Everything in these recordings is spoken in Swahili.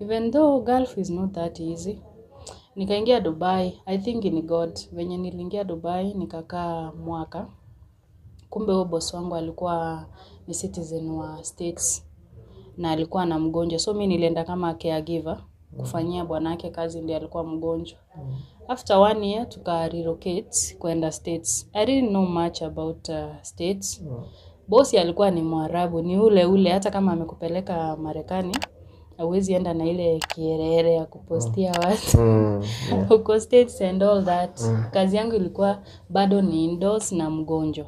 Even though Gulf is not that easy. Nikaingia Dubai. I think in God. Venye niliingia Dubai, nikakaa mwaka. Kumbe huyo boss wangu alikuwa ni citizen wa States. Na alikuwa na mgonjwa. So mimi nilienda kama caregiver. Kufanyia bwanake kazi ndiye alikuwa mgonjwa. After 1 year, tuka relocate kwenda States. I didn't know much about States. Bosi alikuwa ni Mwarabu, ni ule hata kama amekupeleka Marekani, hauwezi enda na ile kierere ya kupostia watu. Huko States and all that. Kazi yangu ilikuwa bado ni indoors na mgonjwa.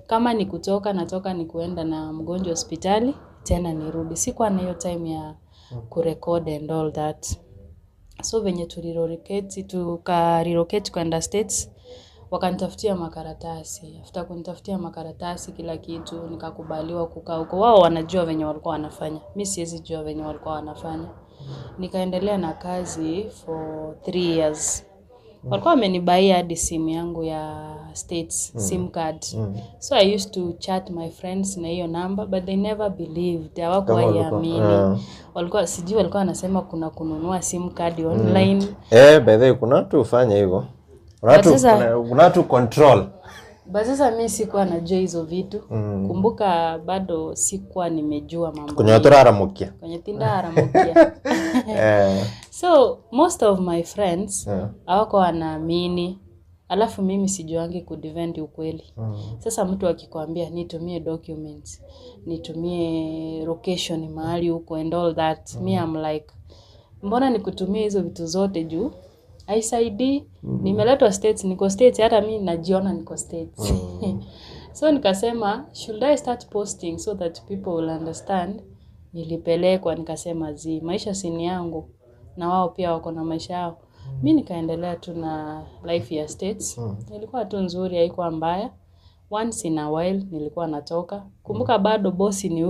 Kama ni kutoka natoka ni kuenda na mgonjwa hospitali, tena nirudi. Sikuwa na hiyo time ya kurecord and all that. So venye tuka relocate kwenda States, wakanitafutia makaratasi. After kunitafutia makaratasi kila kitu, nikakubaliwa kukaa huko. Wao wanajua venye walikuwa wanafanya. Mimi siwezi jua venye walikuwa wanafanya. Nikaendelea na kazi for 3 years. Walikuwa wamenibuy hadi simu yangu ya States, SIM card. So I used to chat my friends na hiyo number, but they never believed. Hawakuamini. Walikuwa wanasema kuna kununua SIM card online. By the way kuna watu hufanya hivyo. Kuna watu control. But sasa mimi sikuwa najua hizo vitu. Kumbuka bado sikuwa nimejua mambo. Kwenye turaramukia. Kwenye tindaramukia. So most of my friends hawako wanaamini. Alafu mimi sijuangi kudefend ukweli. Sasa mtu akikwambia nitumie documents, nitumie location mahali huko and all that, me I'm like, mbona nikutumie hizo vitu zote juu? ISID, nimeletwa States, niko States, hata mimi najiona niko States. So nikasema, should I start posting so that people will understand? Nilipelekwa nikasema maisha si ni yangu na wao pia wako na maisha yao. Mimi nikaendelea tu na life ya States. Ilikuwa tu nzuri, haikuwa mbaya. Once in a while nilikuwa natoka. Kumbuka bado bosi ni ule